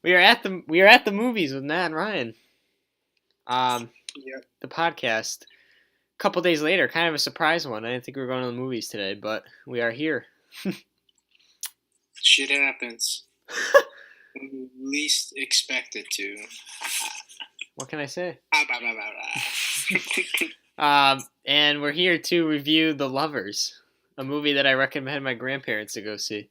we are at the movies with Matt and Ryan. Yeah. The podcast. A couple days later, kind of a surprise one. I didn't think we were going to the movies today, but we are here. Shit happens. When you least expect it to. What can I say? Ah, bah, bah, bah, bah. And we're here to review The Lovers, a movie that I recommend my grandparents to go see.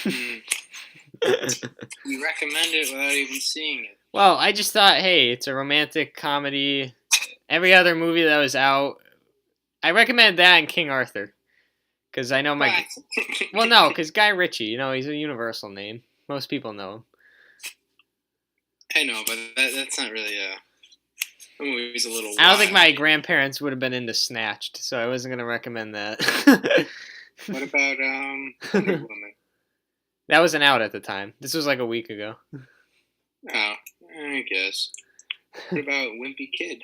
We recommend it without even seeing it. Well, I just thought, hey, it's a romantic comedy. Every other movie that was out, I recommend that and King Arthur. Because I know my... What? Well, no, because Guy Ritchie, he's a universal name. Most people know him. I know, but that's not really a... The movie's a little I don't think wild. my grandparents would have been into Snatched, so I wasn't going to recommend that. What about Wonder Woman? That wasn't out at the time. This was like a week ago. Oh, I guess. What about Wimpy Kid?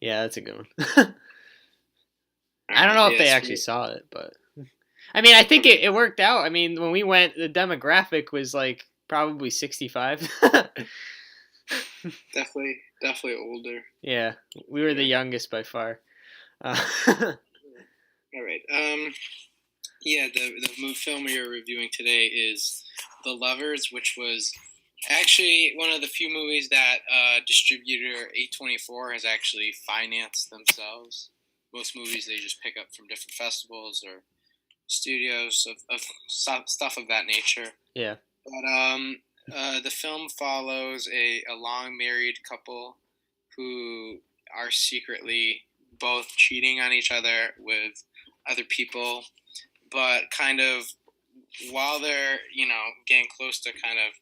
Yeah, that's a good one. I don't know if they actually saw it, but... I mean, I think it worked out. I mean, when we went, the demographic was like probably 65. Definitely older. Yeah, we were the youngest by far. All right. Yeah, the film we are reviewing today is The Lovers, which was actually one of the few movies that distributor A24 has actually financed themselves. Most movies they just pick up from different festivals or studios of stuff of that nature. Yeah. But the film follows a long married couple who are secretly both cheating on each other with other people, but kind of while they're getting close to kind of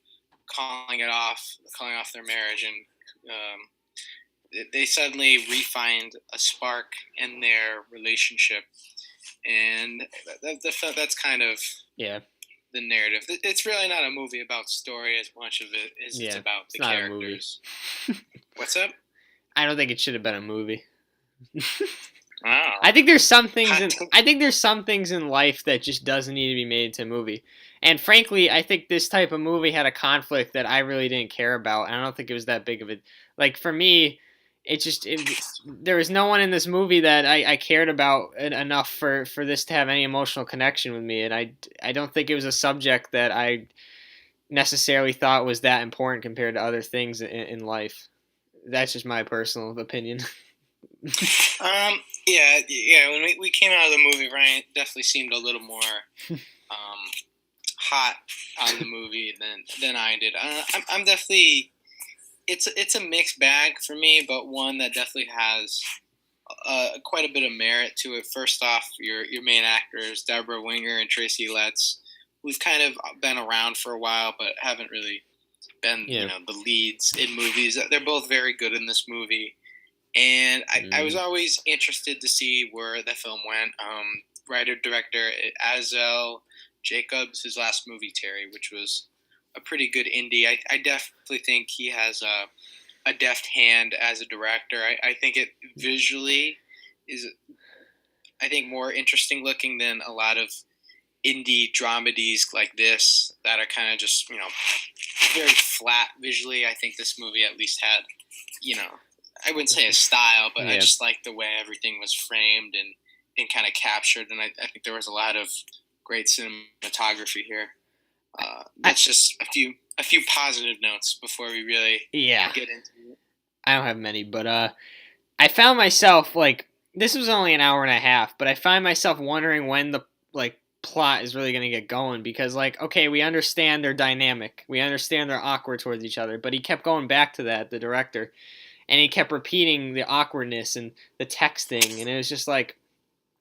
calling off their marriage, and they suddenly re-find a spark in their relationship, and that's kind of the narrative. It's really not a movie about story as much of it as it's about the characters. What's up? I don't think it should have been a movie. Wow. I think there's some things in life that just doesn't need to be made into a movie. And frankly, I think this type of movie had a conflict that I really didn't care about. And I don't think it was that big of a... Like, for me, there was no one in this movie that I cared about enough for this to have any emotional connection with me. And I don't think it was a subject that I necessarily thought was that important compared to other things in life. That's just my personal opinion. Yeah. When we came out of the movie, Ryan definitely seemed a little more hot on the movie than I did. I'm definitely. It's a mixed bag for me, but one that definitely has quite a bit of merit to it. First off, your main actors, Deborah Winger and Tracy Letts, who've kind of been around for a while, but haven't really been the leads in movies. They're both very good in this movie. And I was always interested to see where the film went. Writer-director Azel Jacobs, his last movie, Terry, which was a pretty good indie. I definitely think he has a deft hand as a director. I think it visually is, I think, more interesting looking than a lot of indie dramedies like this that are kind of just, very flat visually. I think this movie at least had, I wouldn't say a style, but I just liked the way everything was framed and kind of captured. And I think there was a lot of great cinematography here. That's just a few positive notes before we really get into it. I don't have many, but I found myself, this was only an hour and a half, but I find myself wondering when the plot is really going to get going, because okay, we understand their dynamic, we understand they're awkward towards each other, but he kept going back to that, the director, and he kept repeating the awkwardness and the texting, and it was just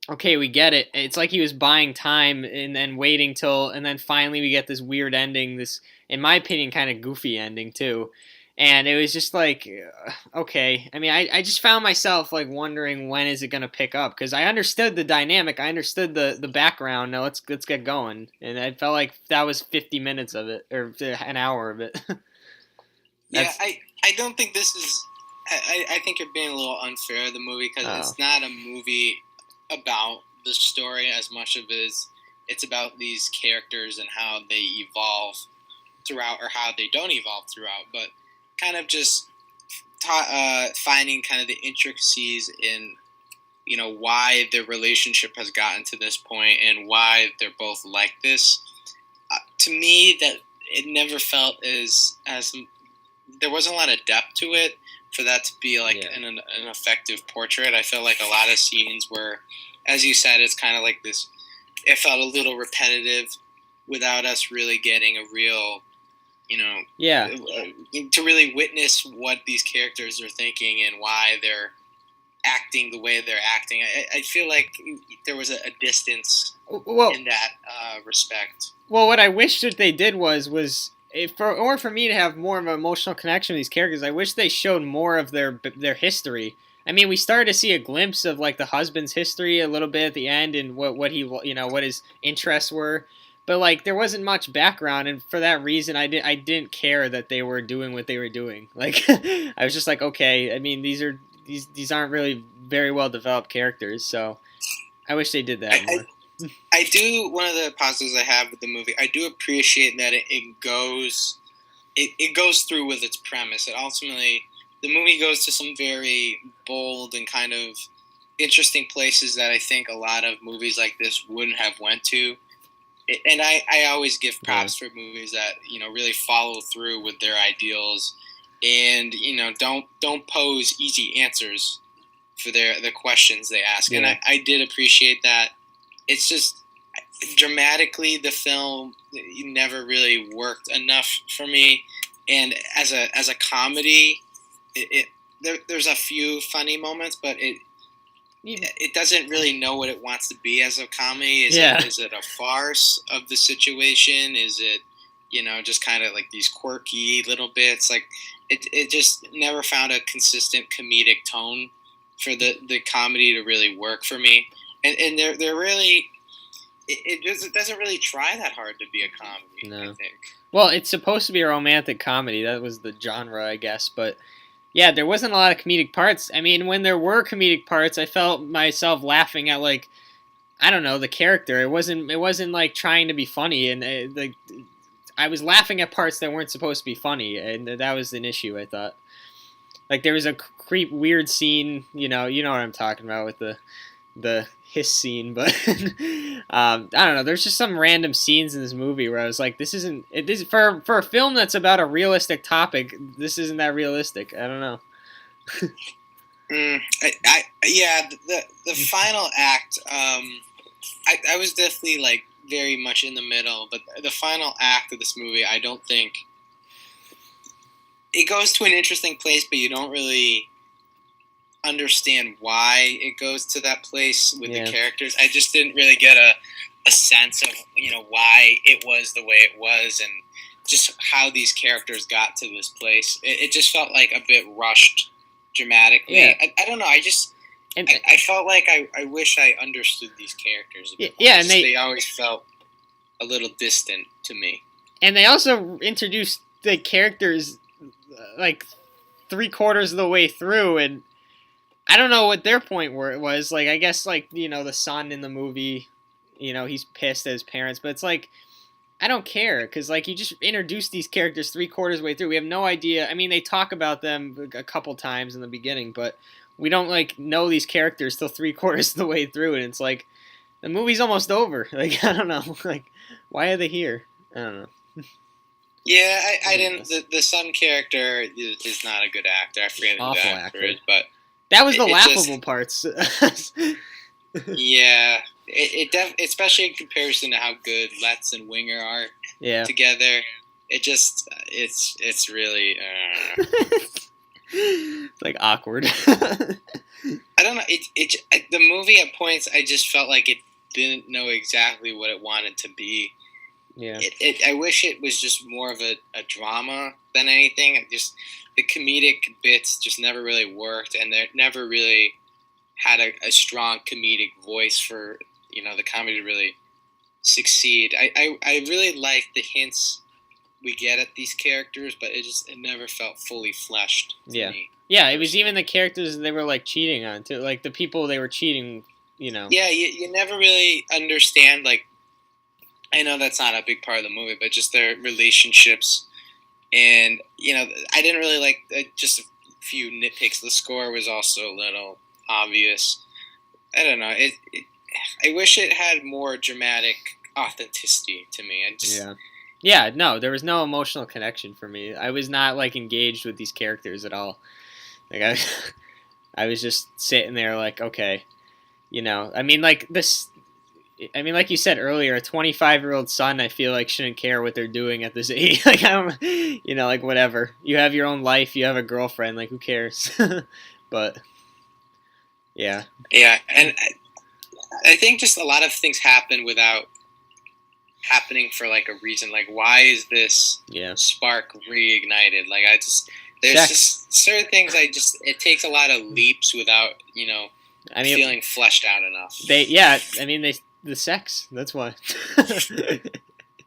okay, we get it. It's like he was buying time and then waiting and then finally we get this weird ending, this, in my opinion, kind of goofy ending too. And it was just okay. I mean, I just found myself wondering when is it going to pick up, because I understood the dynamic, I understood the background. Now let's get going. And I felt like that was 50 minutes of it, or an hour of it. Yeah, I don't think this is. I think you're being a little unfair of the movie, because it's not a movie about the story as much of it is it's about these characters and how they evolve throughout or how they don't evolve throughout, but kind of just finding kind of the intricacies in why their relationship has gotten to this point and why they're both like this. To me, that it never felt as there wasn't a lot of depth to it for that to be like an effective portrait. I feel like a lot of scenes were, as you said, it's kind of like this. It felt a little repetitive without us really getting a real, to really witness what these characters are thinking and why they're acting the way they're acting. I feel like there was a distance in that respect. Well, what I wish that they did was for me to have more of an emotional connection with these characters, I wish they showed more of their history. I mean, we started to see a glimpse of like the husband's history a little bit at the end and what he what his interests were, but like there wasn't much background, and for that reason, I didn't care that they were doing what they were doing. Like I was just like, okay, I mean these aren't really very well developed characters, so I wish they did that more. I do. One of the positives I have with the movie, I do appreciate that it goes through with its premise. It ultimately, the movie goes to some very bold and kind of interesting places that I think a lot of movies like this wouldn't have went to. And I always give props for movies that really follow through with their ideals and don't pose easy answers for the questions they ask. Yeah. And I did appreciate that. It's just dramatically the film never really worked enough for me, and as a comedy, there's a few funny moments, but it doesn't really know what it wants to be as a comedy. Is it a farce of the situation? Is it just kind of like these quirky little bits? Like it just never found a consistent comedic tone for the comedy to really work for me. And they're really, it doesn't really try that hard to be a comedy. No. I think. Well, it's supposed to be a romantic comedy. That was the genre, I guess. But yeah, there wasn't a lot of comedic parts. I mean, when there were comedic parts, I felt myself laughing at like, I don't know, the character. It wasn't like trying to be funny, and I was laughing at parts that weren't supposed to be funny, and that was an issue. I thought, like there was a weird scene. You know what I'm talking about with the hiss scene, but I don't know. There's just some random scenes in this movie where I was like, this isn't for a film that's about a realistic topic. This isn't that realistic. I don't know. The final act. I was definitely like very much in the middle, but the final act of this movie, I don't think it goes to an interesting place, but you don't really understand why it goes to that place with the characters. I just didn't really get a sense of why it was the way it was and just how these characters got to this place. It just felt like a bit rushed dramatically. I don't know. I felt like I wish I understood these characters a bit more. And they always felt a little distant to me. And they also introduced the characters like 3/4 of the way through, and I don't know what their point was. Like, I guess, like, the son in the movie, he's pissed at his parents. But it's like, I don't care. Because, like, you just introduced these characters 3/4 of the way through. We have no idea. I mean, they talk about them a couple times in the beginning. But we don't, like, know these characters till 3/4 of the way through. And it's like, the movie's almost over. Like, I don't know. Like, why are they here? I don't know. Yeah, I didn't. The son character is not a good actor. I forget who the actor is. But that was the laughable parts. Yeah, especially in comparison to how good Letts and Winger are together. It's really it's like awkward. I don't know. The movie at points I just felt like it didn't know exactly what it wanted to be. Yeah. I wish it was just more of a drama than anything. The comedic bits just never really worked, and they never really had a strong comedic voice for the comedy to really succeed. I really like the hints we get at these characters, but it never felt fully fleshed to me. Yeah, it was even the characters they were like cheating on too, like the people they were cheating. Yeah, you never really understand. Like, I know that's not a big part of the movie, but just their relationships And I didn't really like just a few nitpicks. The score was also a little obvious. I don't know. I wish it had more dramatic authenticity to me. Yeah, no, there was no emotional connection for me. I was not like engaged with these characters at all. Like I was just sitting there like, okay, I mean, like this. I mean, like you said earlier, a 25-year-old son, I feel like shouldn't care what they're doing at this age. Like I don't, like whatever. You have your own life. You have a girlfriend. Like who cares? But yeah, Yeah, and I think just a lot of things happen without happening for like a reason. Like, why is this spark reignited? Like, there's just certain things it takes a lot of leaps without feeling fleshed out enough. The sex. That's why.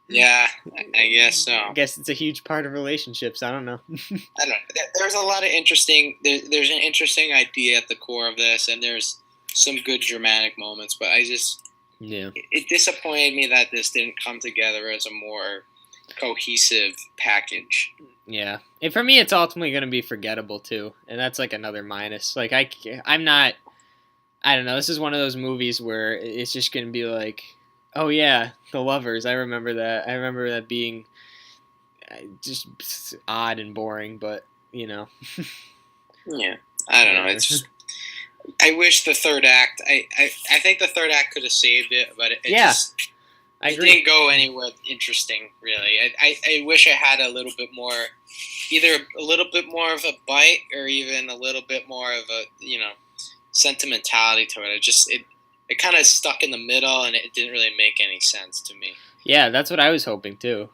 Yeah, I guess so. I guess it's a huge part of relationships. I don't know. I don't know. There's a lot of interesting. There's an interesting idea at the core of this, and there's some good dramatic moments. But it disappointed me that this didn't come together as a more cohesive package. Yeah, and for me, it's ultimately going to be forgettable too, and that's like another minus. Like I'm not. I don't know. This is one of those movies where it's just going to be like, oh yeah, The Lovers. I remember that. I remember that being just odd and boring, but Yeah, I don't know. It's just. I wish the third act. I think the third act could have saved it, but it didn't go anywhere interesting. Really, I wish I had a little bit more, either a little bit more of a bite or even a little bit more of a sentimentality to it. It kind of stuck in the middle, and it didn't really make any sense to me. Yeah, that's what I was hoping too.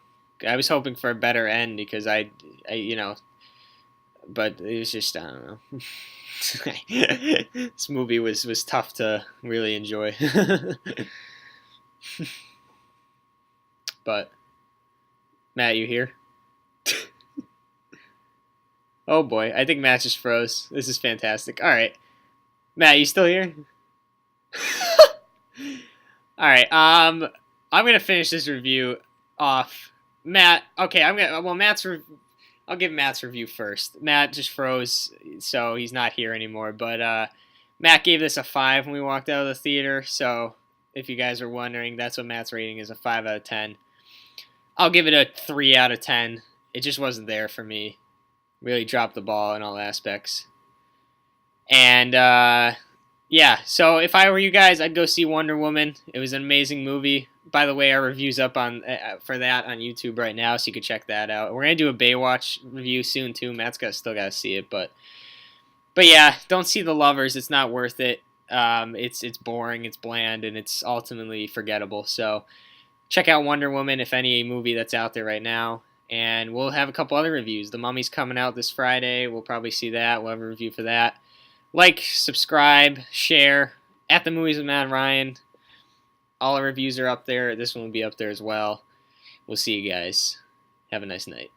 I was hoping for a better end because but it was just I don't know. This movie was tough to really enjoy. But Matt, you here? Oh boy, I think Matt just froze. This is fantastic. All right, Matt, you still here? All right. I'm gonna finish this review off. Matt. Okay. I'll give Matt's review first. Matt just froze, so he's not here anymore. But Matt gave this a 5 when we walked out of the theater. So if you guys are wondering, that's what Matt's rating is, a 5 out of 10. I'll give it a 3 out of 10. It just wasn't there for me. Really dropped the ball in all aspects. And yeah, so if I were you guys, I'd go see Wonder Woman. It was an amazing movie. By the way, our review's up on for that on YouTube right now, so you can check that out. We're gonna do a Baywatch review soon too. Matt's still gotta see it, but yeah, don't see The Lovers. It's not worth it. It's boring, it's bland, and it's ultimately forgettable. So check out Wonder Woman, if any movie that's out there right now. And we'll have a couple other reviews. The Mummy's coming out this Friday. We'll probably see that. We'll have a review for that. Like, subscribe, share. At the Movies with Matt and Ryan. All our reviews are up there. This one will be up there as well. We'll see you guys. Have a nice night.